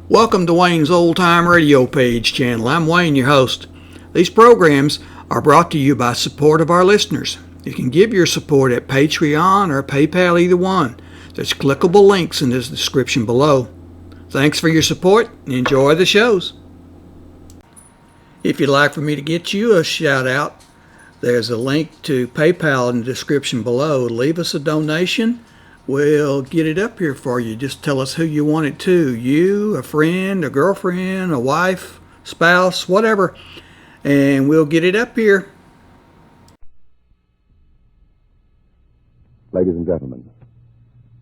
Welcome to Wayne's Old Time Radio Page channel. I'm Wayne, your host. These programs are brought to you by support of our listeners. You can give your support at Patreon or PayPal, either one. There's clickable links in the description below. Thanks for your support and enjoy the shows. If you'd like for me to get you a shout out, there's a link to PayPal in the description below. Leave us a donation. We'll get it up here for you. Just tell us who you want it to. You, a friend, a girlfriend, a wife, spouse, whatever. And we'll get it up here. Ladies and gentlemen,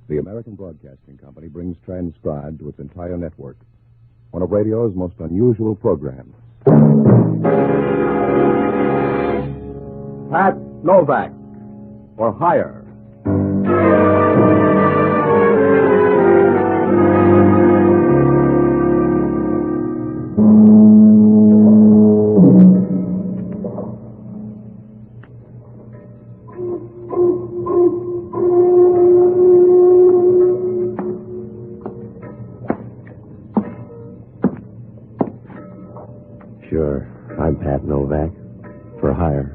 the American Broadcasting Company brings transcribed to its entire network one of radio's most unusual programs. Pat Novak, for hire. Sure, I'm Pat Novak, for hire.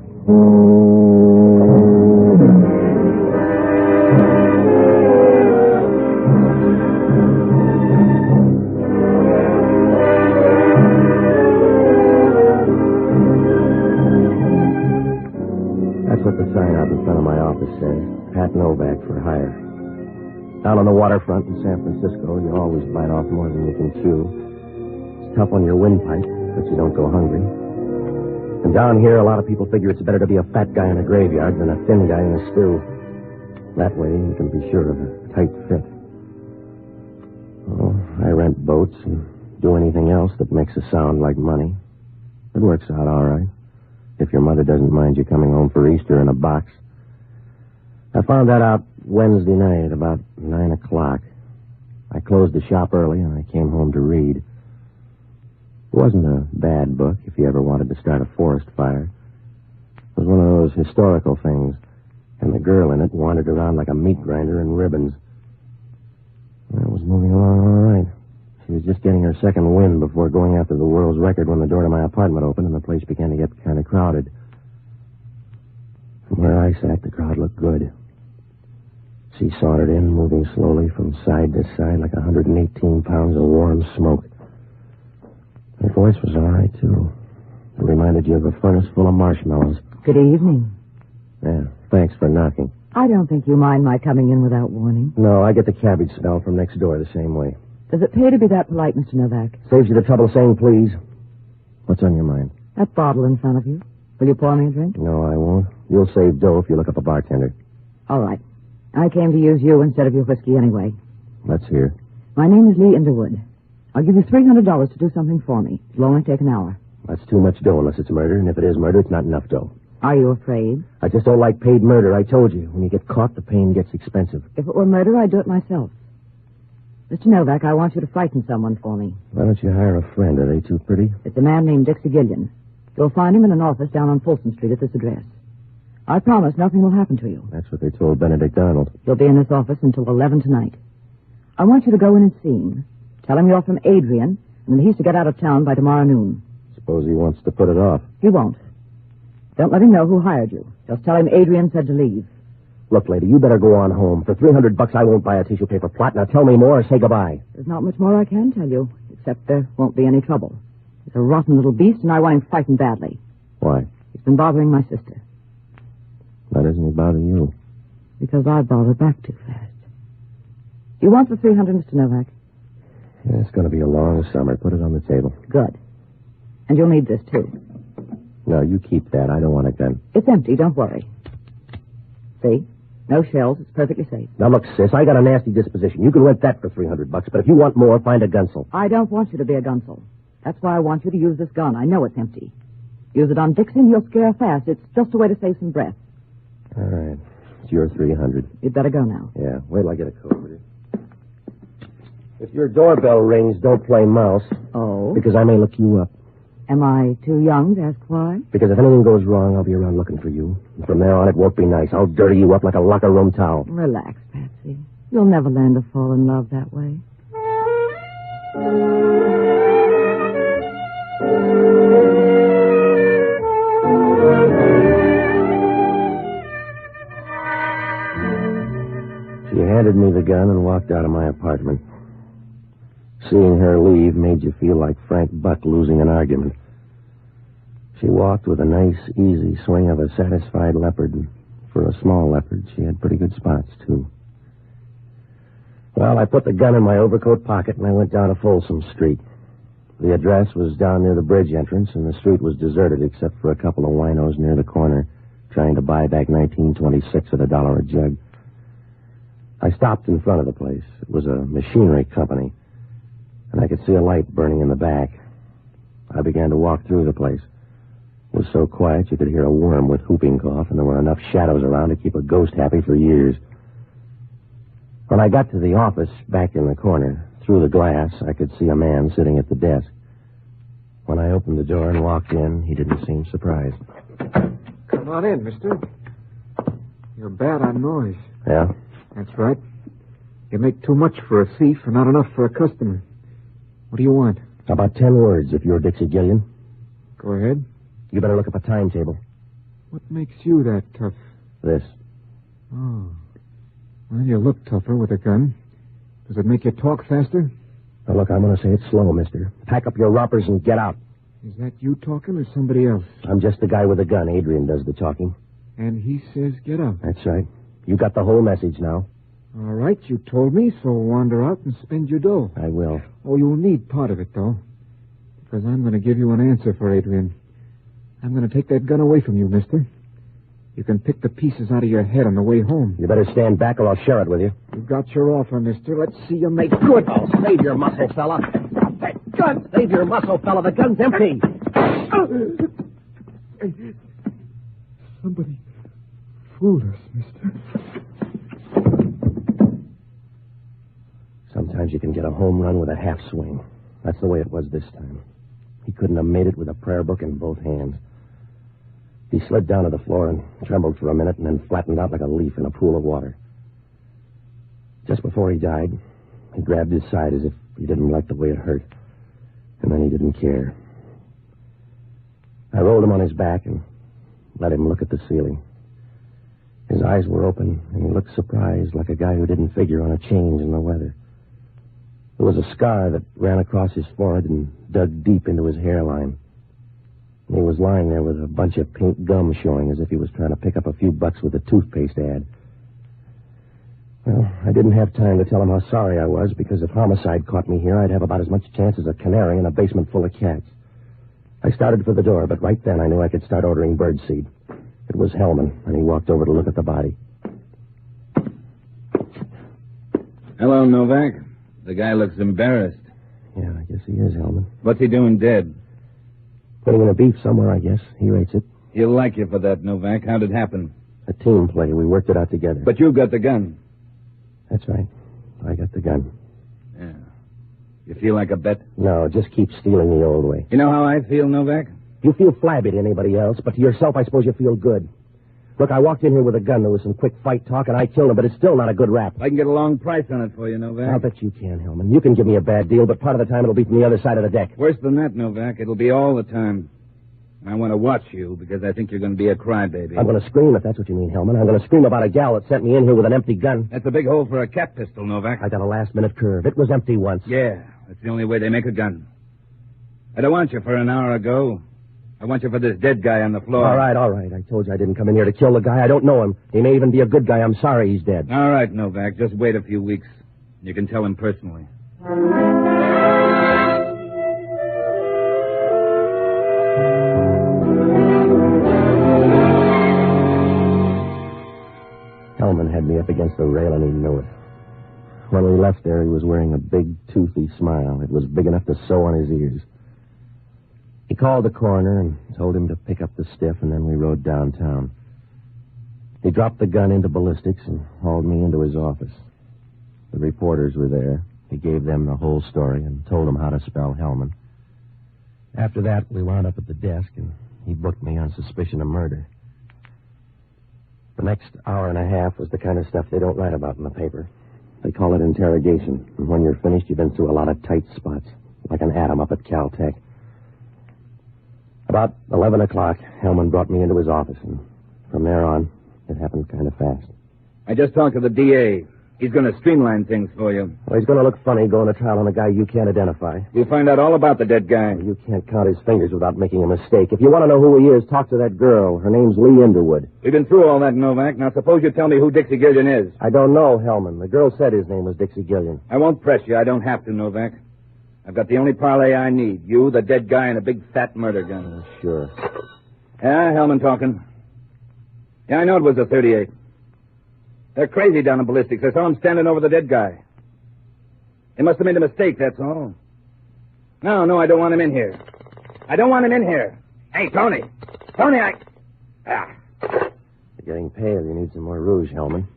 That's what the sign out in front of my office says. Pat Novak, for hire. Down on the waterfront in San Francisco, you always bite off more than you can chew. It's tough on your windpipe, but you don't go hungry. And down here, a lot of people figure it's better to be a fat guy in a graveyard than a thin guy in a stew. That way, you can be sure of a tight fit. Oh, I rent boats and do anything else that makes a sound like money. It works out all right, if your mother doesn't mind you coming home for Easter in a box. I found that out Wednesday night, about 9 o'clock. I closed the shop early, and I came home to read. It wasn't a bad book if you ever wanted to start a forest fire. It was one of those historical things, and the girl in it wandered around like a meat grinder in ribbons. I was moving along all right. She was just getting her second wind before going after the world's record when the door to my apartment opened and the place began to get kind of crowded. From where I sat, the crowd looked good. She sauntered in, moving slowly from side to side like 118 pounds of warm smoke. Her voice was all right, too. It reminded you of a furnace full of marshmallows. Good evening. Yeah, thanks for knocking. I don't think you mind my coming in without warning. No, I get the cabbage smell from next door the same way. Does it pay to be that polite, Mr. Novak? Saves you the trouble of saying please. What's on your mind? That bottle in front of you. Will you pour me a drink? No, I won't. You'll save dough if you look up a bartender. All right. I came to use you instead of your whiskey anyway. Let's hear. My name is Lee Underwood. I'll give you $300 to do something for me. It'll only take an hour. That's too much dough unless it's murder, and if it is murder, it's not enough dough. Are you afraid? I just don't like paid murder. I told you. When you get caught, the pain gets expensive. If it were murder, I'd do it myself. Mr. Novak, I want you to frighten someone for me. Why don't you hire a friend? Are they too pretty? It's a man named Dixie Gillian. You'll find him in an office down on Folsom Street at this address. I promise nothing will happen to you. That's what they told Benedict Arnold. You'll be in this office until 11 tonight. I want you to go in and see him. Tell him you're from Adrian, and that he's to get out of town by tomorrow noon. Suppose he wants to put it off. He won't. Don't let him know who hired you. Just tell him Adrian said to leave. Look, lady, you better go on home. For $300, I won't buy a tissue paper plot. Now tell me more or say goodbye. There's not much more I can tell you, except there won't be any trouble. He's a rotten little beast, and I want him frightened badly. Why? He's been bothering my sister. Why doesn't he bother you? Because I bother back too fast. You want the $300, Mr. Novak? Yeah, it's going to be a long summer. Put it on the table. Good. And you'll need this, too. No, you keep that. I don't want a gun. It's empty, don't worry. See? No shells. It's perfectly safe. Now, look, sis, I got a nasty disposition. You can rent that for $300, but if you want more, find a gunsel. I don't want you to be a gunsel. That's why I want you to use this gun. I know it's empty. Use it on Dixie and you'll scare fast. It's just a way to save some breath. All right. It's your $300. You'd better go now. Yeah, wait till I get a coat with it. If your doorbell rings, don't play mouse. Oh? Because I may look you up. Am I too young to ask why? Because if anything goes wrong, I'll be around looking for you. And from there on, it won't be nice. I'll dirty you up like a locker room towel. Relax, Patsy. You'll never learn to fall in love that way. She handed me the gun and walked out of my apartment. Seeing her leave made you feel like Frank Buck losing an argument. She walked with a nice, easy swing of a satisfied leopard, and for a small leopard, she had pretty good spots, too. Well, I put the gun in my overcoat pocket, and I went down to Folsom Street. The address was down near the bridge entrance, and the street was deserted except for a couple of winos near the corner trying to buy back 1926 at $1 a jug. I stopped in front of the place. It was a machinery company, and I could see a light burning in the back. I began to walk through the place. It was so quiet you could hear a worm with whooping cough, and there were enough shadows around to keep a ghost happy for years. When I got to the office back in the corner, through the glass, I could see a man sitting at the desk. When I opened the door and walked in, he didn't seem surprised. Come on in, mister. You're bad on noise. Yeah? That's right. You make too much for a thief and not enough for a customer. What do you want? About 10 words, if you're Dixie Gillian. Go ahead. You better look up a timetable. What makes you that tough? This. Oh. Well, you look tougher with a gun. Does it make you talk faster? Now, look, I'm going to say it slow, mister. Pack up your rompers and get out. Is that you talking or somebody else? I'm just the guy with the gun. Adrian does the talking. And he says get out. That's right. You got the whole message now. All right, you told me, so wander out and spend your dough. I will. Oh, you'll need part of it, though. Because I'm going to give you an answer for Adrian. I'm going to take that gun away from you, mister. You can pick the pieces out of your head on the way home. You better stand back or I'll share it with you. You got your offer, mister. Let's see you make good. Oh, save your muscle, fella. Drop that gun. Save your muscle, fella. The gun's empty. Somebody fooled us, mister. Sometimes you can get a home run with a half swing. That's the way it was this time. He couldn't have made it with a prayer book in both hands. He slid down to the floor and trembled for a minute and then flattened out like a leaf in a pool of water. Just before he died, he grabbed his side as if he didn't like the way it hurt. And then he didn't care. I rolled him on his back and let him look at the ceiling. His eyes were open, and he looked surprised, like a guy who didn't figure on a change in the weather. There was a scar that ran across his forehead and dug deep into his hairline. And he was lying there with a bunch of pink gum showing as if he was trying to pick up a few bucks with a toothpaste ad. Well, I didn't have time to tell him how sorry I was, because if homicide caught me here, I'd have about as much chance as a canary in a basement full of cats. I started for the door, but right then I knew I could start ordering birdseed. It was Hellman, and he walked over to look at the body. Hello, Novak. The guy looks embarrassed. Yeah, I guess he is, Hellman. What's he doing dead? Putting in a beef somewhere, I guess. He rates it. He'll like you for that, Novak. How'd it happen? A team play. We worked it out together. But you got the gun. That's right. I got the gun. Yeah. You feel like a bet? No, just keep stealing the old way. You know how I feel, Novak? You feel flabby to anybody else, but to yourself, I suppose you feel good. Look, I walked in here with a gun. There was some quick fight talk, and I killed him, but it's still not a good rap. I can get a long price on it for you, Novak. I'll bet you can, Hellman. You can give me a bad deal, but part of the time it'll be from the other side of the deck. Worse than that, Novak. It'll be all the time. I want to watch you because I think you're going to be a crybaby. I'm going to scream if that's what you mean, Hellman. I'm going to scream about a gal that sent me in here with an empty gun. That's a big hole for a cat pistol, Novak. I got a last-minute curve. It was empty once. Yeah, that's the only way they make a gun. I don't want you for an hour ago. I want you for this dead guy on the floor. All right. I told you I didn't come in here to kill the guy. I don't know him. He may even be a good guy. I'm sorry he's dead. All right, Novak. Just wait a few weeks. You can tell him personally. Hellman had me up against the rail, and he knew it. When we left there, he was wearing a big, toothy smile. It was big enough to sew on his ears. He called the coroner and told him to pick up the stiff, and then we rode downtown. He dropped the gun into ballistics and hauled me into his office. The reporters were there. He gave them the whole story and told them how to spell Hellman. After that, we wound up at the desk, and he booked me on suspicion of murder. The next hour and a half was the kind of stuff they don't write about in the paper. They call it interrogation. And when you're finished, you've been through a lot of tight spots, like an atom up at Caltech. About 11 o'clock, Hellman brought me into his office, and from there on, it happened kind of fast. I just talked to the DA. He's going to streamline things for you. Well, he's going to look funny going to trial on a guy you can't identify. You'll find out all about the dead guy. You can't count his fingers without making a mistake. If you want to know who he is, talk to that girl. Her name's Lee Underwood. We've been through all that, Novak. Now, suppose you tell me who Dixie Gillian is. I don't know, Hellman. The girl said his name was Dixie Gillian. I won't press you. I don't have to, Novak. I've got the only parlay I need. You, the dead guy, and a big fat murder gun. Sure. Yeah, Hellman talking. Yeah, I know it was a 38. They're crazy down in ballistics. I saw him standing over the dead guy. They must have made a mistake, that's all. No, I don't want him in here. I don't want him in here. Hey, Tony. Tony, You're getting pale. You need some more rouge, Hellman.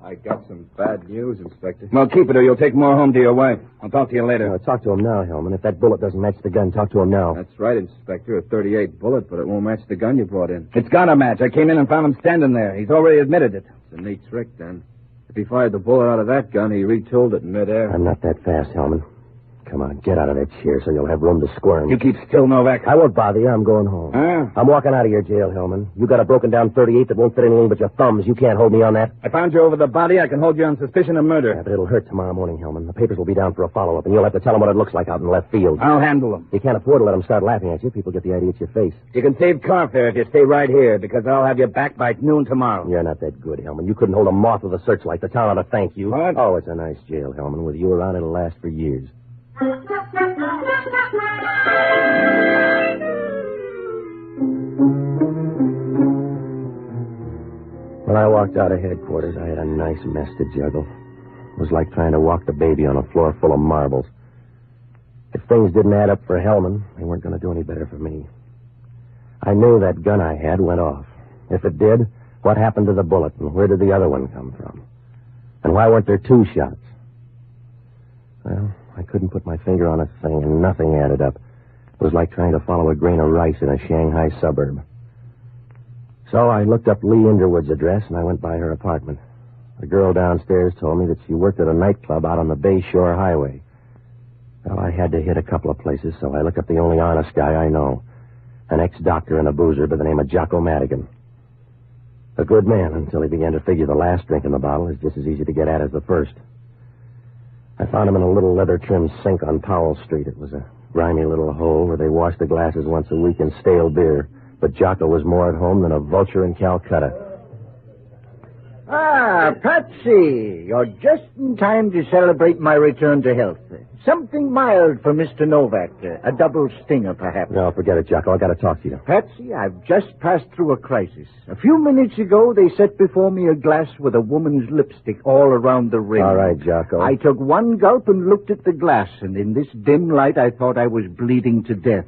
I got some bad news, Inspector. Well, keep it or you'll take more home to your wife. I'll talk to you later. Talk to him now, Hellman. If that bullet doesn't match the gun, talk to him now. That's right, Inspector. A 38 bullet, but it won't match the gun you brought in. It's got a match. I came in and found him standing there. He's already admitted it. It's a neat trick, then. If he fired the bullet out of that gun, he retooled it in midair. I'm not that fast, Hellman. Come on, get out of that chair so you'll have room to squirm. You keep still, Novak. I won't bother you. I'm going home. I'm walking out of your jail, Hellman. You got a broken-down 38 that won't fit anything but your thumbs. You can't hold me on that. I found you over the body. I can hold you on suspicion of murder. Yeah, but it'll hurt tomorrow morning, Hellman. The papers will be down for a follow-up, and you'll have to tell them what it looks like out in left field. I'll handle them. You can't afford to let them start laughing at you. People get the idea it's your face. You can save car fare if you stay right here, because I'll have you back by noon tomorrow. You're not that good, Hellman. You couldn't hold a moth with a searchlight. The town ought to thank you. What? Oh, it's a nice jail, Hellman. With you around, it'll last for years. When I walked out of headquarters, I had a nice mess to juggle. It was like trying to walk the baby on a floor full of marbles. If things didn't add up for Hellman, they weren't going to do any better for me. I knew that gun I had went off. If it did, what happened to the bullet, and where did the other one come from? And why weren't there two shots? Well, I couldn't put my finger on a thing, and nothing added up. It was like trying to follow a grain of rice in a Shanghai suburb. So I looked up Lee Underwood's address, and I went by her apartment. The girl downstairs told me that she worked at a nightclub out on the Bay Shore Highway. Well, I had to hit a couple of places, so I looked up the only honest guy I know, an ex-doctor and a boozer by the name of Jocko Madigan. A good man until he began to figure the last drink in the bottle is just as easy to get at as the first. I found him in a little leather-trimmed sink on Powell Street. It was a grimy little hole where they washed the glasses once a week in stale beer. But Jocko was more at home than a vulture in Calcutta. Ah, Patsy, you're just in time to celebrate my return to health. Something mild for Mr. Novak. A double stinger, perhaps. No, forget it, Jocko. I got to talk to you. Patsy, I've just passed through a crisis. A few minutes ago, they set before me a glass with a woman's lipstick all around the rim. All right, Jocko. I took one gulp and looked at the glass, and in this dim light, I thought I was bleeding to death.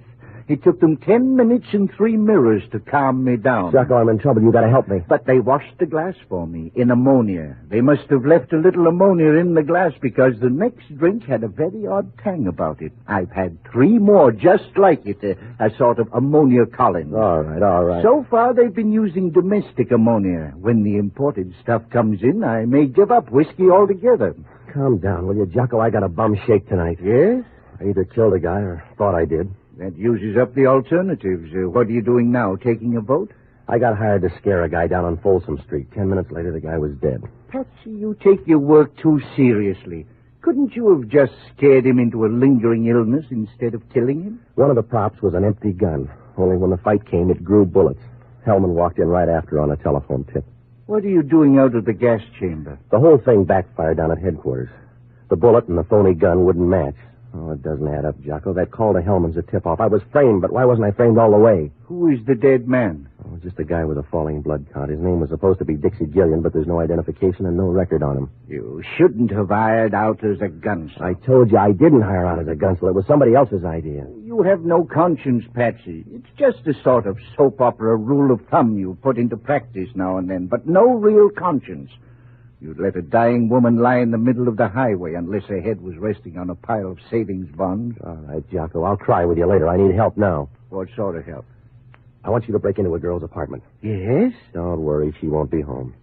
It took them 10 minutes and 3 mirrors to calm me down. Jocko, I'm in trouble. You got to help me. But they washed the glass for me in ammonia. They must have left a little ammonia in the glass because the next drink had a very odd tang about it. I've had 3 more just like it, a sort of ammonia Collins. All right. So far, they've been using domestic ammonia. When the imported stuff comes in, I may give up whiskey altogether. Calm down, will you, Jocko? I got a bum shake tonight. Yes? I either killed a guy or thought I did. That uses up the alternatives. What are you doing now, taking a vote? I got hired to scare a guy down on Folsom Street. 10 minutes later, the guy was dead. Patsy, you take your work too seriously. Couldn't you have just scared him into a lingering illness instead of killing him? One of the props was an empty gun. Only when the fight came, it grew bullets. Hellman walked in right after on a telephone tip. What are you doing out of the gas chamber? The whole thing backfired down at headquarters. The bullet and the phony gun wouldn't match. Oh, it doesn't add up, Jocko. That call to Hellman's a tip-off. I was framed, but why wasn't I framed all the way? Who is the dead man? Oh, just a guy with a falling blood count. His name was supposed to be Dixie Gillian, but there's no identification and no record on him. You shouldn't have hired out as a gunslinger. I told you I didn't hire out as a gunslinger. It was somebody else's idea. You have no conscience, Patsy. It's just a sort of soap opera rule of thumb you put into practice now and then, but no real conscience. You'd let a dying woman lie in the middle of the highway unless her head was resting on a pile of savings bonds. All right, Jocko, I'll try with you later. I need help now. What sort of help? I want you to break into a girl's apartment. Yes? Don't worry, she won't be home.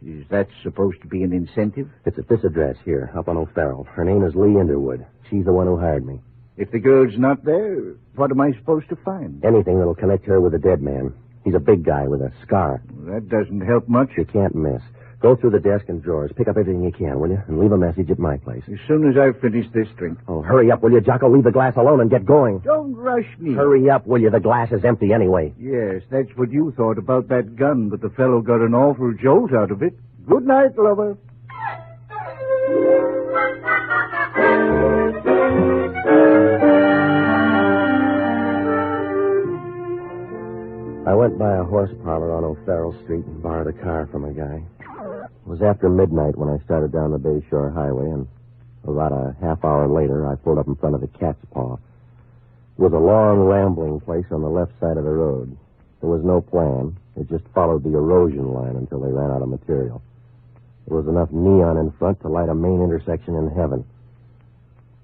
Is that supposed to be an incentive? It's at this address here, up on O'Farrell. Her name is Lee Underwood. She's the one who hired me. If the girl's not there, what am I supposed to find? Anything that'll connect her with the dead man. He's a big guy with a scar. That doesn't help much. You can't miss. Go through the desk and drawers. Pick up everything you can, will you? And leave a message at my place. As soon as I've finished this drink. Oh, hurry up, will you, Jocko? Leave the glass alone and get going. Don't rush me. Hurry up, will you? The glass is empty anyway. Yes, that's what you thought about that gun, but the fellow got an awful jolt out of it. Good night, lover. I went by a horse parlor on O'Farrell Street and borrowed a car from a guy. It was after midnight when I started down the Bayshore Highway, and about a half hour later, I pulled up in front of the Cat's Paw. It was a long, rambling place on the left side of the road. There was no plan. It just followed the erosion line until they ran out of material. There was enough neon in front to light a main intersection in heaven.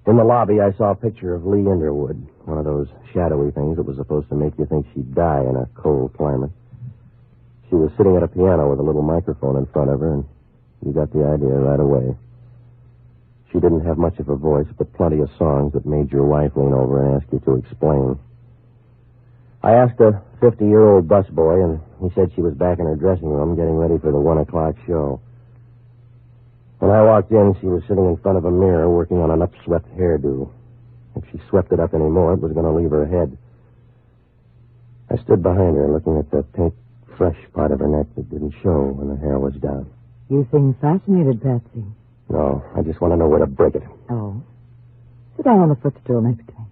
In the lobby, I saw a picture of Lee Underwood, one of those shadowy things that was supposed to make you think she'd die in a cold climate. She was sitting at a piano with a little microphone in front of her, and you got the idea right away. She didn't have much of a voice, but plenty of songs that made your wife lean over and ask you to explain. I asked a 50-year-old busboy, and he said she was back in her dressing room getting ready for the 1 o'clock show. When I walked in, she was sitting in front of a mirror working on an upswept hairdo. If she swept it up any more, it was going to leave her head. I stood behind her, looking at the pink, fresh part of her neck that didn't show when the hair was down. You seem fascinated, Patsy. No, I just want to know where to break it. Oh. Sit down on the footstool next to me.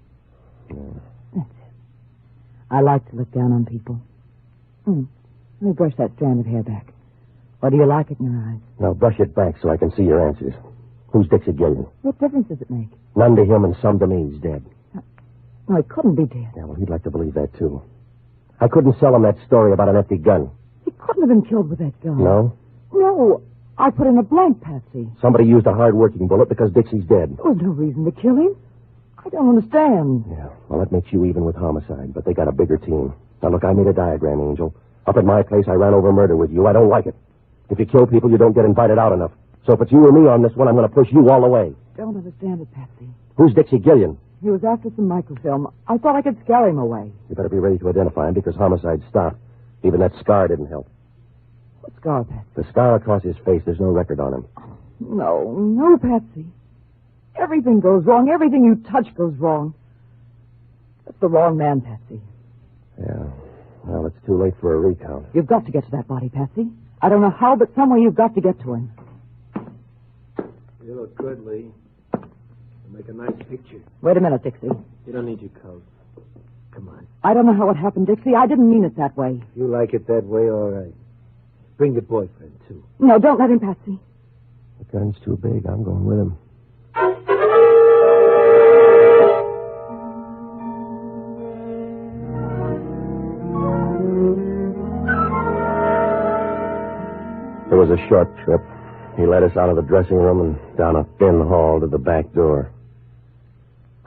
Yeah. That's it. I like to look down on people. Let me brush that strand of hair back. Or do you like it in your eyes? Now brush it back so I can see your answers. Who's Dixie Gillian? What difference does it make? None to him and some to me. He's dead. No, he couldn't be dead. Yeah, well, he'd like to believe that, too. I couldn't sell him that story about an empty gun. He couldn't have been killed with that gun. No? No. I put in a blank, Patsy. Somebody used a hard-working bullet because Dixie's dead. There was no reason to kill him. I don't understand. Yeah, well, that makes you even with homicide, but they got a bigger team. Now, look, I made a diagram, Angel. Up at my place, I ran over murder with you. I don't like it. If you kill people, you don't get invited out enough. So if it's you or me on this one, I'm going to push you all the way. Don't understand it, Patsy. Who's Dixie Gillian? He was after some microfilm. I thought I could scare him away. You better be ready to identify him because homicide stopped. Even that scar didn't help. What scar, Patsy? The scar across his face, there's no record on him. No, Patsy. Everything goes wrong. Everything you touch goes wrong. That's the wrong man, Patsy. Yeah. Well, it's too late for a recount. You've got to get to that body, Patsy. I don't know how, but somewhere you've got to get to him. You look good, Lee. You make a nice picture. Wait a minute, Dixie. You don't need your coat. Come on. I don't know how it happened, Dixie. I didn't mean it that way. If you like it that way, all right. Bring your boyfriend, too. No, don't let him, Patsy. The gun's too big. I'm going with him. It was a short trip. He led us out of the dressing room and down a thin hall to the back door.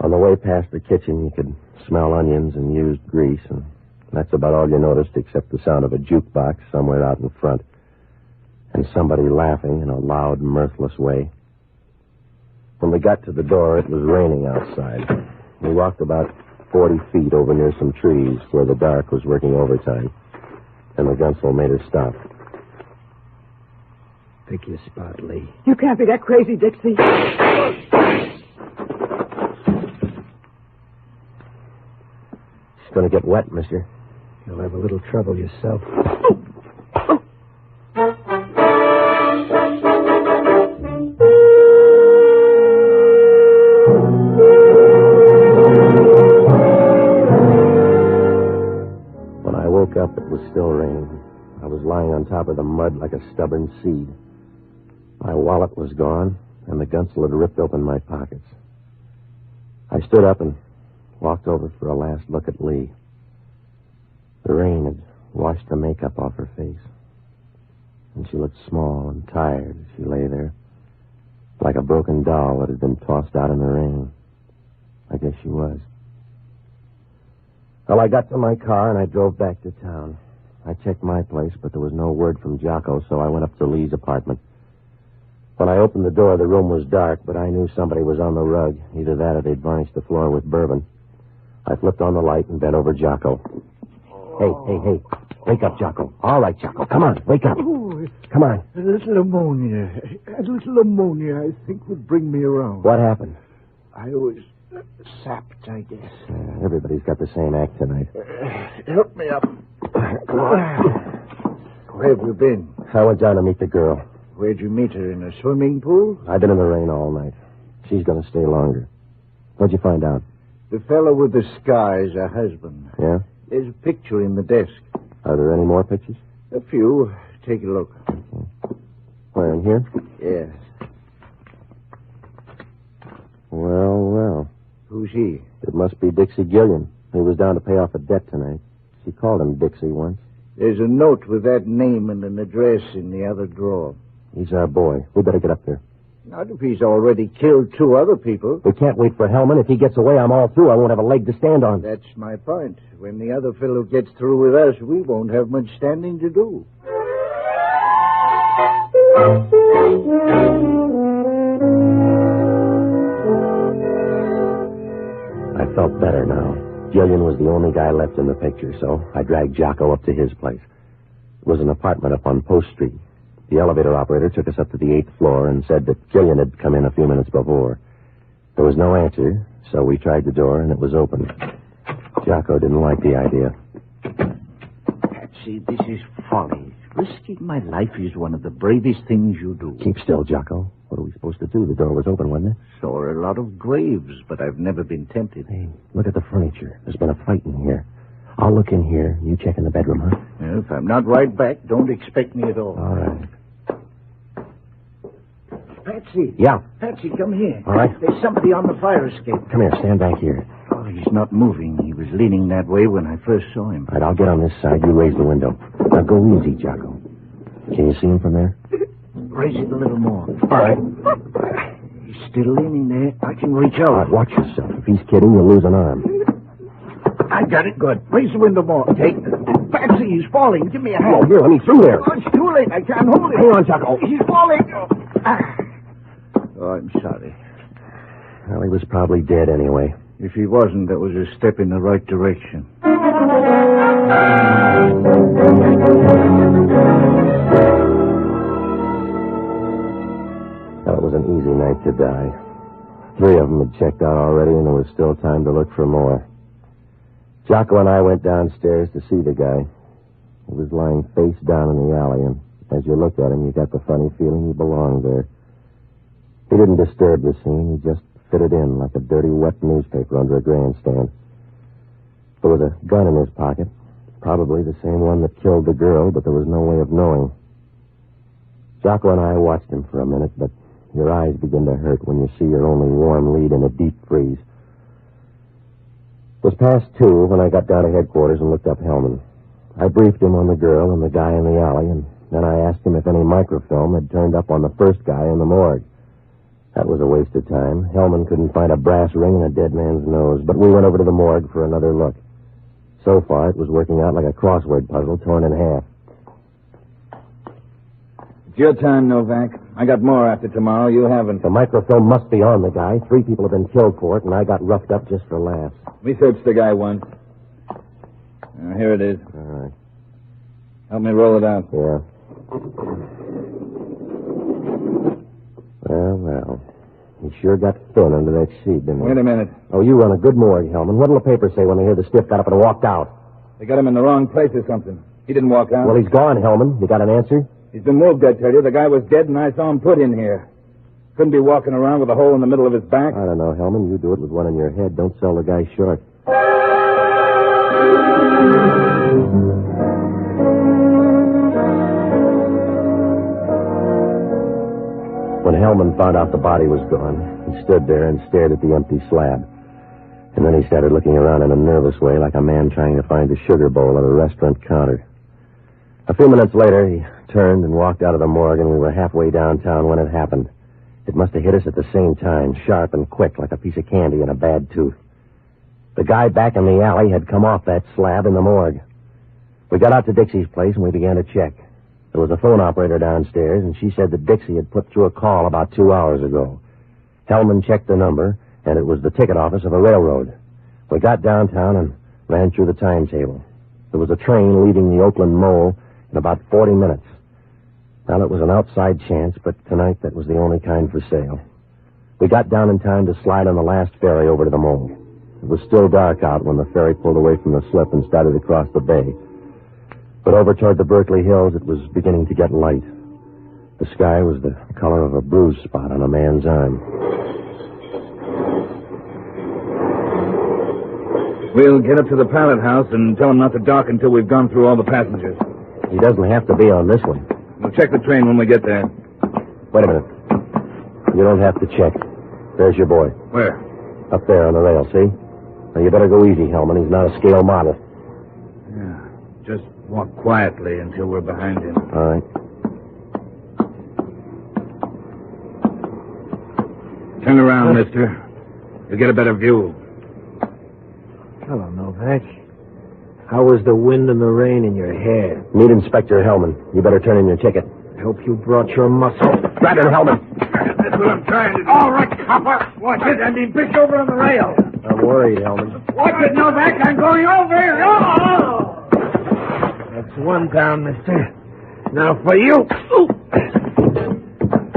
On the way past the kitchen, you could smell onions and used grease, and that's about all you noticed except the sound of a jukebox somewhere out in front and somebody laughing in a loud, mirthless way. When we got to the door, it was raining outside. We walked about 40 feet over near some trees where the dark was working overtime, and the gunsel made her stop. Pick your spot, Lee. You can't be that crazy, Dixie. She's going to get wet, mister. You'll have a little trouble yourself. When I woke up, it was still raining. I was lying on top of the mud like a stubborn seed. My wallet was gone, and the gunsel had ripped open my pockets. I stood up and walked over for a last look at Lee. The rain had washed the makeup off her face, and she looked small and tired as she lay there, like a broken doll that had been tossed out in the rain. I guess she was. Well, I got to my car, and I drove back to town. I checked my place, but there was no word from Jocko, so I went up to Lee's apartment. When I opened the door, the room was dark, but I knew somebody was on the rug. Either that or they'd varnished the floor with bourbon. I flipped on the light and bent over Jocko. Hey. Wake up, Jocko. All right, Jocko. Come on, wake up. Oh, Come on. a little ammonia. I think would bring me around. What happened? I was sapped, I guess. Everybody's got the same act tonight. Help me up. Where have you been? I went down to meet the girl. Where'd you meet her? In a swimming pool? I've been in the rain all night. She's going to stay longer. What'd you find out? The fellow with the scar is her husband. Yeah? There's a picture in the desk. Are there any more pictures? A few. Take a look. Where, in here? Yes. Well. Who's he? It must be Dixie Gillian. He was down to pay off a debt tonight. She called him Dixie once. There's a note with that name and an address in the other drawer. He's our boy. We better get up there. Not if he's already killed 2 other people. We can't wait for Hellman. If he gets away, I'm all through. I won't have a leg to stand on. That's my point. When the other fellow gets through with us, we won't have much standing to do. I felt better now. Gillian was the only guy left in the picture, so I dragged Jocko up to his place. It was an apartment up on Post Street. The elevator operator took us up to the 8th floor and said that Gillian had come in a few minutes before. There was no answer, so we tried the door, and it was open. Jocko didn't like the idea. Patsy, this is folly. Risking my life is one of the bravest things you do. Keep still, Jocko. What are we supposed to do? The door was open, wasn't it? Saw a lot of graves, but I've never been tempted. Hey, look at the furniture. There's been a fight in here. I'll look in here. You check in the bedroom, huh? Well, if I'm not right back, don't expect me at all. All right. Patsy. Yeah. Patsy, come here. All right. There's somebody on the fire escape. Come here. Stand back here. Oh, he's not moving. He was leaning that way when I first saw him. All right, I'll get on this side. You raise the window. Now go easy, Jocko. Can you see him from there? Raise it a little more. All right. He's still leaning there. I can reach out. All right, watch yourself. If he's kidding, you'll lose an arm. I got it. Good. Raise the window more. Take it. Patsy, he's falling. Give me a hand. Oh, here, let me through there. Oh, it's too late. I can't hold it. Hang on, Jocko. He's falling. Oh, I'm sorry. Well, he was probably dead anyway. If he wasn't, that was a step in the right direction. Well, it was an easy night to die. 3 of them had checked out already, and there was still time to look for more. Jocko and I went downstairs to see the guy. He was lying face down in the alley, and as you looked at him, you got the funny feeling he belonged there. He didn't disturb the scene. He just fitted in like a dirty, wet newspaper under a grandstand. There was a gun in his pocket, probably the same one that killed the girl, but there was no way of knowing. Jocko and I watched him for a minute, but your eyes begin to hurt when you see your only warm lead in a deep freeze. It was past 2 when I got down to headquarters and looked up Hellman. I briefed him on the girl and the guy in the alley, and then I asked him if any microfilm had turned up on the first guy in the morgue. That was a waste of time. Hellman couldn't find a brass ring in a dead man's nose, but we went over to the morgue for another look. So far, it was working out like a crossword puzzle torn in half. It's your time, Novak. I got more after tomorrow. You haven't. The microfilm must be on the guy. 3 people have been killed for it, and I got roughed up just for laughs. We searched the guy once. Here it is. All right. Help me roll it out. Yeah. Well. He sure got thin under that sheet, didn't he? Wait a minute. Oh, you run a good morgue, Hellman. What'll the paper say when they hear the stiff got up and walked out? They got him in the wrong place or something. He didn't walk out. Well, he's gone, Hellman. You got an answer? He's been moved, I tell you. The guy was dead, and I saw him put in here. Couldn't be walking around with a hole in the middle of his back. I don't know, Hellman. You do it with one in your head. Don't sell the guy short. When Hellman found out the body was gone, he stood there and stared at the empty slab. And then he started looking around in a nervous way, like a man trying to find a sugar bowl at a restaurant counter. A few minutes later, he turned and walked out of the morgue, and we were halfway downtown when it happened. It must have hit us at the same time, sharp and quick, like a piece of candy in a bad tooth. The guy back in the alley had come off that slab in the morgue. We got out to Dixie's place and we began to check. There was a phone operator downstairs, and she said that Dixie had put through a call about 2 hours ago. Hellman checked the number, and it was the ticket office of a railroad. We got downtown and ran through the timetable. There was a train leaving the Oakland Mole in about 40 minutes. Well, it was an outside chance, but tonight that was the only kind for sale. We got down in time to slide on the last ferry over to the Mole. It was still dark out when the ferry pulled away from the slip and started across the bay. But over toward the Berkeley Hills, it was beginning to get light. The sky was the color of a bruise spot on a man's arm. We'll get up to the pilot house and tell him not to dock until we've gone through all the passengers. He doesn't have to be on this one. We'll check the train when we get there. Wait a minute. You don't have to check. There's your boy. Where? Up there on the rail, see? Now, you better go easy, Hellman. He's not a scale model. Yeah. Just walk quietly until we're behind him. All right. Turn around, mister. You'll get a better view. Hello, Novak. How was the wind and the rain in your hair? Meet Inspector Hellman. You better turn in your ticket. I hope you brought your muscle. Grab him, Hellman. That's what I'm trying to do. All right, copper. Watch it. I'm being pushed over on the rail. I'm worried, Hellman. Watch it, Novak. I'm going over. Oh! That's one down, mister. Now for you.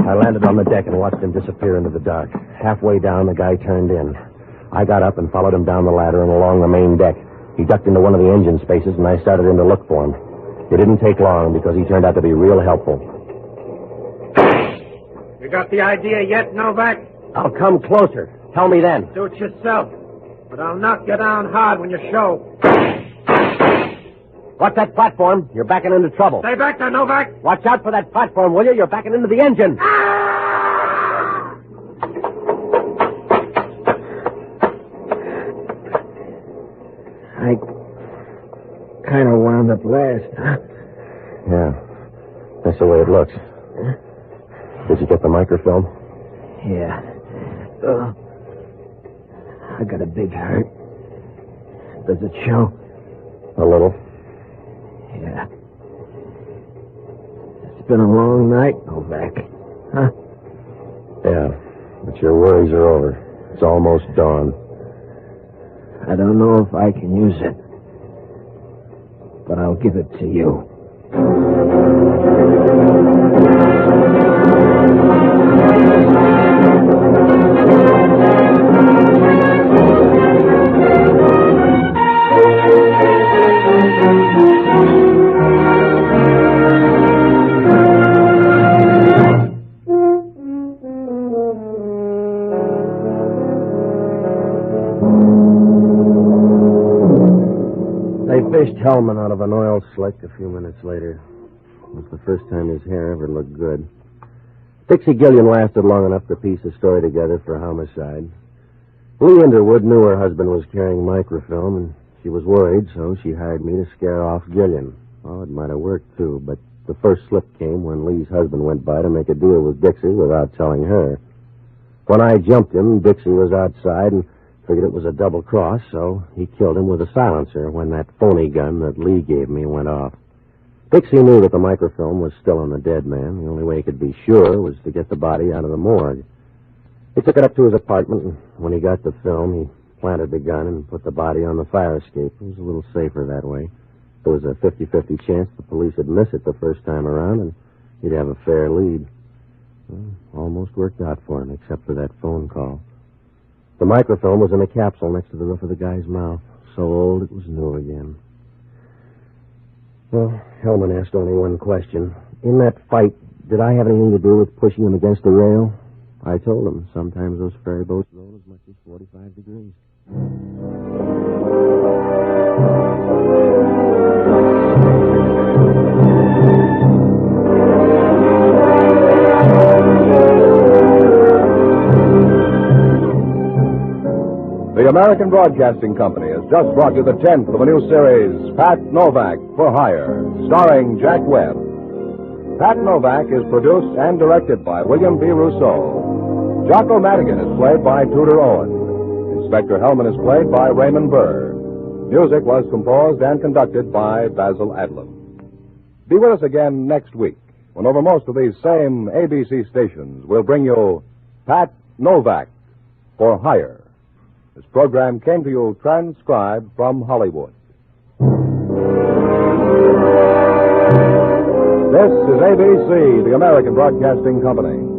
I landed on the deck and watched him disappear into the dark. Halfway down, the guy turned in. I got up and followed him down the ladder and along the main deck. He ducked into one of the engine spaces, and I started in to look for him. It didn't take long because he turned out to be real helpful. You got the idea yet, Novak? I'll come closer. Tell me then. Do it yourself. But I'll knock you down hard when you show. Watch that platform. You're backing into trouble. Stay back there, Novak. Watch out for that platform, will you? You're backing into the engine. I kind of wound up last, huh? Yeah, that's the way it looks. Did you get the microfilm? Yeah. I got a big hurt. Does it show? A little. Yeah. It's been a long night, Novak. Huh? Yeah, but your worries are over. It's almost dawn. I don't know if I can use it, but I'll give it to you. Fished Hellman out of an oil slick a few minutes later. It was the first time his hair ever looked good. Dixie Gillian lasted long enough to piece a story together for homicide. Lee Underwood knew her husband was carrying microfilm, and she was worried, so she hired me to scare off Gillian. Well, it might have worked, too, but the first slip came when Lee's husband went by to make a deal with Dixie without telling her. When I jumped him, Dixie was outside and figured it was a double cross, so he killed him with a silencer when that phony gun that Lee gave me went off. Dixie knew that the microfilm was still on the dead man. The only way he could be sure was to get the body out of the morgue. He took it up to his apartment, and when he got the film, he planted the gun and put the body on the fire escape. It was a little safer that way. There was a 50-50 chance the police would miss it the first time around, and he'd have a fair lead. Well, almost worked out for him, except for that phone call. The microfilm was in a capsule next to the roof of the guy's mouth. So old it was new again. Well, Hellman asked only one question. In that fight, did I have anything to do with pushing him against the rail? I told him sometimes those ferry boats roll as much as 45 degrees. The American Broadcasting Company has just brought you the 10th of a new series, Pat Novak for Hire, starring Jack Webb. Pat Novak is produced and directed by William B. Rousseau. Jocko Madigan is played by Tudor Owen. Inspector Hellman is played by Raymond Burr. Music was composed and conducted by Basil Adlam. Be with us again next week when over most of these same ABC stations we'll bring you Pat Novak for Hire. This program came to you transcribed from Hollywood. This is ABC, the American Broadcasting Company.